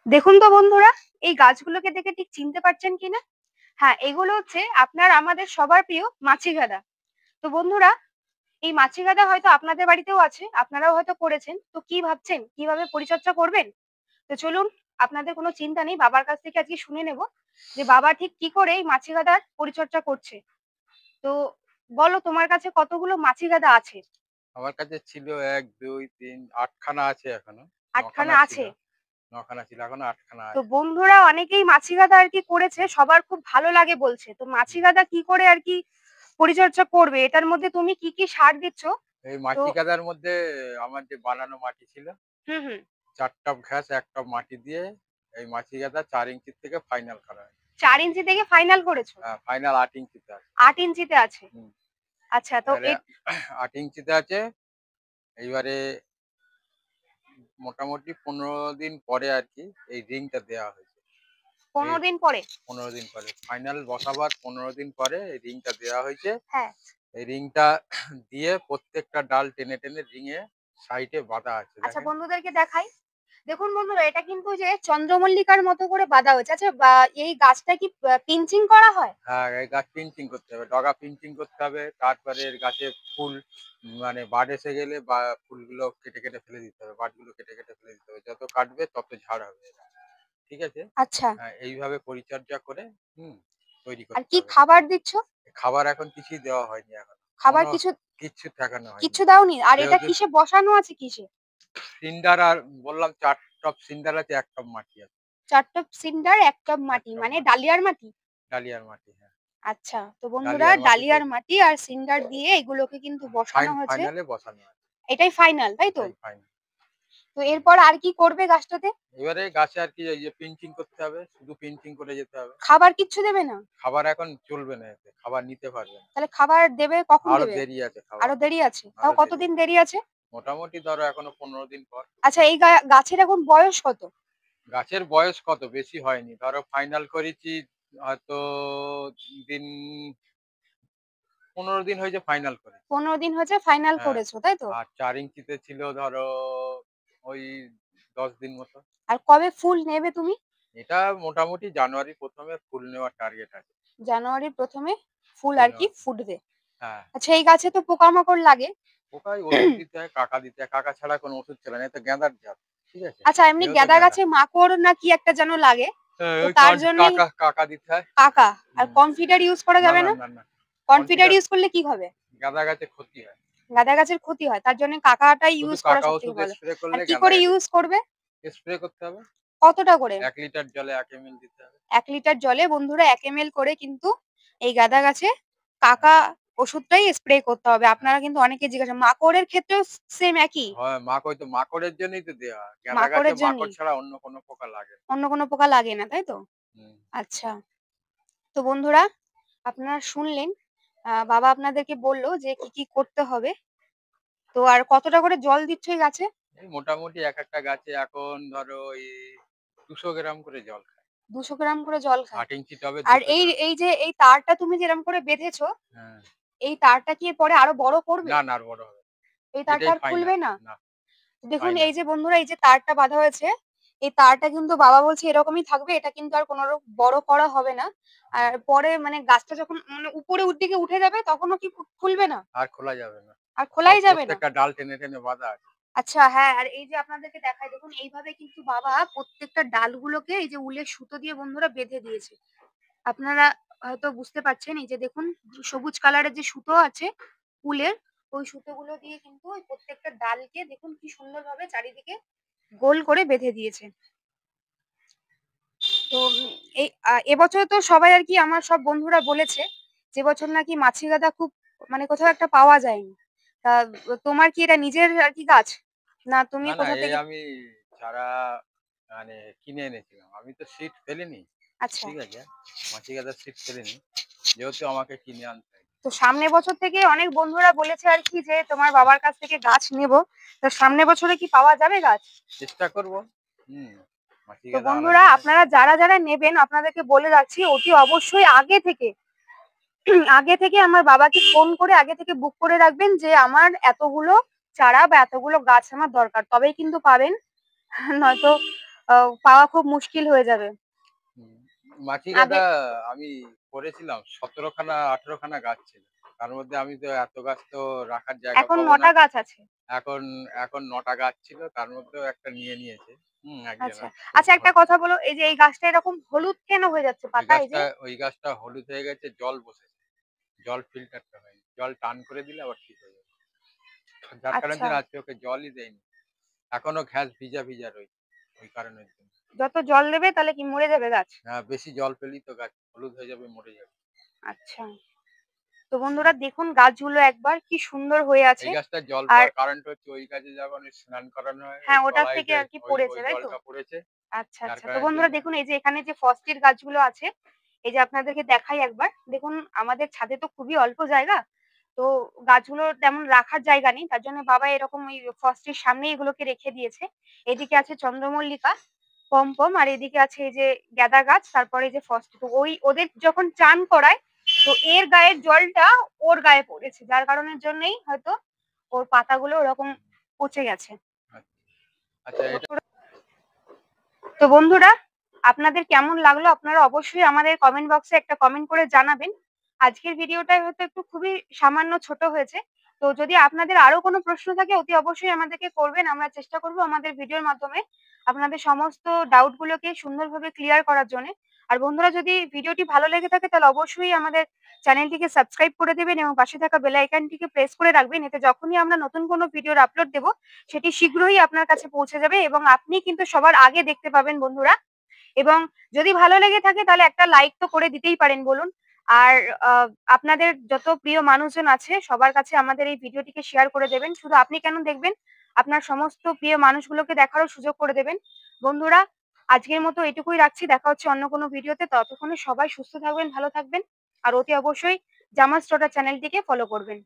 দেখুন তো বন্ধুরা, এই গাছগুলোকে দেখে ঠিক চিনতে পারছেন কিনা? হ্যাঁ, এগুলো হচ্ছে আপনার আমাদের সবার প্রিয় মাছি গাদা। তো বন্ধুরা, এই মাছি গাদা হয়তো আপনাদের বাড়িতেও আছে, আপনারাও হয়তো করেছেন। তো কি ভাবছেন কিভাবে পরিচর্যা করবেন? তো চলুন, আপনাদের কোনো চিন্তা নেই, বাবার কাছ থেকে আজকে শুনে নেব যে বাবা ঠিক কি করে এই মাছি গাদার পরিচর্যা করছে। তো বলো, তোমার কাছে কতগুলো মাছি গাদা আছে? আমার কাছে ছিল ১, ২, ৩, ৮ খানা আছে এখনো। ৯ 8খানা খানা ছিল। আছে? ৯ খানা ছিল, এখনো ৮ খানা তো আছে। বন্ধুরা অনেকেই মাছি গাদা আর কি করেছে, সবার খুব ভালো লাগে বলছে। তো মাছি গাদা কি করে আর কি পরিচর্যা করবে, এটার মধ্যে তুমি কি কি সার দিচ্ছ? এই তো মাটি কাদার মধ্যে আমার যে বানানো মাটি ছিল, হুম হুম। ৪ টব ঘাস ১ টব মাটি দিয়ে এই মাছি কাদা ৪ ইঞ্চির থেকে ফাইনাল করা হয়। 4 ইঞ্চি থেকে ফাইনাল করেছো? ফাইনাল ৮ ইঞ্চিতে আছে। 8 ইঞ্চিতে আছে? হুম। আচ্ছা, তো এবারে ৮ ইঞ্চিতে আছে। এইবারে মোটামুটি ১৫ দিন পরে আরকি এই রিংটা দেয়া হয়েছে। এই 15 দিন পরে? ১৫ দিন পরে। ফাইনাল বসাবার ১৫ দিন পরে এই রিংটা দেয়া হয়েছে। হ্যাঁ। এই রিংটা দিয়ে প্রত্যেকটা ডাল টেনে, টেনে রিংয়ে সাইডে বাঁধা আছে আচ্ছা, দেখেন। বন্ধুদেরকে দেখাই। দেখুন বন্ধুরা, এটা কিন্তু যে চন্দ্রমল্লিকার মতো করে বাঁধা হয়েছে। আচ্ছা, এই গাছটা কি পিঞ্চিং করা হয়? হ্যাঁ, এই গাছ পিঞ্চিং করতে হবে। ডগা পিঞ্চিং করতে হবে। তারপরে এর গাছে ফুল মানে বাড এসে গেলে বা ফুলগুলো কেটে, কেটে ফেলে দিতে হবে। বাডগুলো কেটে, কেটে ফেলে দিতে হবে। যত কাটবে তত ঝাড় হবে এরা। ঠিক আছে? আচ্ছা। এইভাবে পরিচর্যা করে হুম, তৈরি আর করতে কি হবে। খাবার দিচ্ছ? খাবার এখন কিছুই দেওয়া হয়নি এখনো। খাবার কোনো কিছু কিচ্ছু ঠেকানো হয়নি। কিচ্ছু দাওনি? আর এটা যেহেতু কিসে বসানো আছে, কিসে? সিন্ডার আর বললাম ৪ টব সিন্ডার আছে, ১ টব মাটি আছে। 4 টব সিন্ডার, 1 টব ১ মাটি, টব মানে মাটি। ডালিয়ার মাটি? ডালিয়ার মাটি, হ্যাঁ। আচ্ছা, তো বন্ধুরা, ডালিয়ার মাটি ডালিয়ার তৈরি। মাটি আর সিন্ডার দিয়ে এগুলোকে কিন্তু বসানো হয়েছে। ফাইনালে বসানো আছে। এটাই ফাইনাল, তাই তো? এটাই ফাইনাল। তো এরপর আর কি করবে গাছটাতে? এবারে গাছে আর কি এই যে পিঞ্চিং করতে হবে। শুধু পিঞ্চিং করে যেতে হবে। খাবার কিচ্ছু দেবে না? খাবার এখন চলবে না এতে। খাবার নিতে পারবে না। তাহলে খাবার দেবে কখন আরো দেবে? দেরি আছে খাবার। আরো দেরি আছে? তাও আরো দেরি কতদিন আছে। দেরি আছে? মোটামুটি ধরো এখনো ১৫ দিন পর। আচ্ছা, এই গাছের এখন বয়স কত? গাছের বয়স কত? বেশি হয়নি। ধরো ফাইনাল করেছি হয়তো দিন ১৫ দিন হয়েছে ফাইনাল করেছি। 15 দিন হয়েছে ফাইনাল হ্যাঁ। করেছো, তাই তো? আর ৪ ইঞ্চিতে ছিল ধরো ওই ১০ দিন মতো। আর কবে ফুল নেবে তুমি? এটা মোটামুটি জানুয়ারির ১ম এ ফুল নেওয়ার টার্গেট আছে। জানুয়ারির ১ম এ ফুল ফুল আর কি নেওয়ার ফুটবে। হ্যাঁ। আচ্ছা, এই গাছে তো পোকামাকড় লাগে। পোকায় ওষুধ দিতে হয়, কাকা দিতে হয়। কাকা ছাড়া কোনো ওষুধ চলে না। এটা গেঁদার জাত। ঠিক আছে? আচ্ছা, এমনি যেহেতু গ্যাদা গেঁদা। গাছে মাকড় না কি একটা যেন লাগে, হ্যাঁ, তো ওই তার জন্যই কাকা কাকা দিতে হয়। কাকা। আর হুম। কনফিডার ইউজ করা না, যাবে না, না? না, না। কনফিডার কনফিডার ইউজ করলে কি হবে? গেঁদা গাছে ক্ষতি হয়। গাঁদা গাছের ক্ষতি হয়, তার জন্য কাকাটাই শুধু ইউজ করা কাকা সব থেকে ওষুধ ভালো। স্প্রে আর করলে কি গেঁদা করে গাছে ইউজ করবে? স্প্রে করতে হবে। কতটা করে? ১ লিটার জলে ১ এমএল দিতে হবে। 1 লিটার জলে বন্ধুরা 1 ml করে কিন্তু এই গাঁদা গাছে হ্যাঁ, কাকা ওষুধটাই স্প্রে করতে হবে। হ্যাঁ। আপনারা কিন্তু অনেকে জিজ্ঞাসা, মাকড়ের ক্ষেত্রেও সেম একই? হয় ওই তো মাকড়ের জন্যই তো দেয়া। গেঁদা গাছে মাকড়ের মাকড় জন্যই? ছাড়া অন্য কোনো পোকা লাগে না। অন্য কোনো পোকা লাগে না, তাই তো? হুম। আচ্ছা, তো বন্ধুরা, আপনারা শুনলেন, বাবা আপনাদেরকে বলল যে কি কি করতে হবে। তো আর কতটা করে জল দিচ্ছ এই গাছে? এই মোটামুটি একেকটা গাছে এখন ধরো এই ২০০ গ্রাম করে জল খায়। 200 গ্রাম করে জল খায়? ৮ ইঞ্চি টবে আর ২০০ এই গ্রাম। এই যে এই তারটা তুমি যেরকম করে বেঁধেছো, হ্যাঁ। এই তারটা কি এর পরে আরো বড় করবে? না, না আর বড় হবে না। এই তারটা এটাই আর খুলবে ফাইনাল। না? না, দেখুন, এই ফাইনাল। যে বন্ধুরা, এই যে তারটা বাঁধা হয়েছে, এই তারটা কিন্তু বাবা বলছে এরকমই থাকবে। এটা কিন্তু আর কোনো বড় করা হবে না। হুম। আর পরে মানে গাছটা যখন মানে উপরে দিকে উঠে যাবে তখনও কি খুলবে না? আর খোলা যাবে না। আর খোলাই যাবে না? প্রত্যেকটা ডাল টেনে, টেনে বাঁধা আছে। আচ্ছা, হ্যাঁ। আর এই যে আপনাদেরকে দেখাই, দেখুন এইভাবে কিন্তু বাবা প্রত্যেকটা ডালগুলোকে এই যে উলের সুতো দিয়ে বন্ধুরা বেঁধে দিয়েছে। আপনারা হয়তো বুঝতে পারছেন, এই যে দেখুন, সবুজ কালারের যে সুতো আছে উলের, ওই সুতোগুলো দিয়ে কিন্তু ওই প্রত্যেকটা ডালকে দেখুন কি সুন্দরভাবে চারিদিকে গোল করে বেঁধে দিয়েছে। তো এই এবছর তো সবাই আর কি, আমার সব বন্ধুরা বলেছে যে বছর নাকি মাছি গাদা খুব মানে কোথাও একটা পাওয়া যায়নি। তা তোমার কি এটা নিজের আর কি গাছ, না তুমি না, না কোথা এই থেকে? আমি চারা মানে কিনে এনেছিলাম। আমি তো সিড ফেলিনি। আচ্ছা, ঠিক আছে? মাছি গাঁদার সিড ফেলিনি। যেহেতু আমাকে কিনে আনতে হয়। তো সামনে বছর থেকে অনেক বন্ধুরা বলেছে আর কি যে তোমার বাবার কাছ থেকে গাছ নেব। তো সামনে বছরে কি পাওয়া যাবে গাছ? চেষ্টা করব। হুম। মাছি তো গাঁদা আনার বন্ধুরা, জন্য আপনারা যারা যারা নেবেন আপনাদেরকে বলে রাখছি, অতি অবশ্যই আগে থেকে আগে থেকে আমার বাবাকে ফোন করে আগে থেকে বুক করে রাখবেন যে আমার এতগুলো চারা বা এতগুলো গাছ আমার দরকার, তবেই কিন্তু পাবেন। নয়তো পাওয়া খুব মুশকিল হয়ে যাবে। মাছি আগে গাদা আমি করেছিলাম, 17খানা 18খানা গাছ ছিল। তার মধ্যে আমি তো এত গাছ তো রাখার জায়গা এখন পাবো না। 9টা গাছ আছে। এখন এখন 9টা গাছ ছিল, তার মধ্যেও একটা নিয়ে নিয়েছে আচ্ছা একজনা। আচ্ছা, একটা কথা বলো, এই যে এই গাছটা এরকম হলুদ কেন হয়ে যাচ্ছে পাতা, এই যে? ওই গাছটা হলুদ হয়ে গেছে, জল বসেছে, জল ফিল্টারটা হয়নি, জল টান করে দিলে আবার ঠিক হয়ে যাবে। যার কারণে আচ্ছা, আজকে ওকে জলই দেয়নি, এখনো ঘাস ভিজা ভিজা রয়েছে ওই কারণের জন্য। যত জল দেবে তাহলে কি মরে যাবে গাছ? হ্যাঁ, বেশি জল পেলেই তো গাছ হলুদ হয়ে যাবে, মরে যাবে। আচ্ছা, তো বন্ধুরা দেখুন গাছগুলো একবার কি সুন্দর হয়ে এই আছে। গাছটার জল আর পাওয়ার কারণটা হচ্ছে ওই গাছে যখন স্নান করানো হয় ওই হ্যাঁ, ওটার তলায় থেকে যে আর কি ওই পড়েছে, ওই তাই তো? জলটা পড়েছে, আচ্ছা যার আচ্ছা, তো কারণের বন্ধুরা জন্য। দেখুন এই যে এখানে যে ফস্টির গাছগুলো আছে, এই যে আপনাদেরকে দেখাই একবার দেখুন। আমাদের ছাদে তো খুবই অল্প জায়গা, তো গাছগুলো তেমন রাখার জায়গা নেই, তার জন্য বাবা এরকম ওই ফস্টির সামনে এগুলোকে রেখে দিয়েছে। এদিকে আছে চন্দ্রমল্লিকা, পম্পম, আর এদিকে আছে এই যে গ্যাদা গাছ, তারপরে এই যে ফস্টি। তো ওই ওদের যখন চান করায়, তো এর গায়ের জলটা ওর গায়ে পড়েছে, যার কারণের জন্যই হয়তো ওর পাতাগুলো ওরকম পচে গেছে। আচ্ছা আচ্ছা, এটা তো বন্ধুরা, আপনাদের কেমন লাগলো আপনারা অবশ্যই আমাদের কমেন্ট বক্সে একটা কমেন্ট করে জানাবেন। আজকের ভিডিওটাই হয়তো একটু খুবই সামান্য ছোট হয়েছে। তো যদি আপনাদের আরো কোনো প্রশ্ন থাকে অতি অবশ্যই আমাদেরকে করবেন। আমরা চেষ্টা করব আমাদের ভিডিওর মাধ্যমে আপনাদের সমস্ত ডাউট গুলোকে সুন্দরভাবে ক্লিয়ার করার জন্য। আর বন্ধুরা, যদি ভিডিওটি ভালো লেগে থাকে তাহলে অবশ্যই আমাদের চ্যানেলটিকে সাবস্ক্রাইব করে দেবেন এবং পাশে থাকা বেল আইকনটিকে প্রেস করে রাখবেন। এতে যখনই আমরা নতুন কোনো ভিডিওর আপলোড দেব, সেটি শীঘ্রই আপনার কাছে পৌঁছে যাবে এবং আপনি কিন্তু সবার আগে দেখতে পাবেন বন্ধুরা। এবং যদি ভালো লেগে থাকে তাহলে একটা লাইক তো করে দিতেই পারেন বলুন। আর আপনাদের যত প্রিয় মানুষজন আছে সবার কাছে আমাদের এই ভিডিওটিকে শেয়ার করে দেবেন। শুধু আপনি কেন দেখবেন, আপনার সমস্ত প্রিয় মানুষগুলোকে দেখারও সুযোগ করে দেবেন। বন্ধুরা, আজকের মতো এটুকুই রাখছি, দেখা হচ্ছে অন্য কোনো ভিডিওতে। ততক্ষণে সবাই সুস্থ থাকবেন, ভালো থাকবেন, আর অতি অবশ্যই জামাস টোটা চ্যানেলটিকে ফলো করবেন।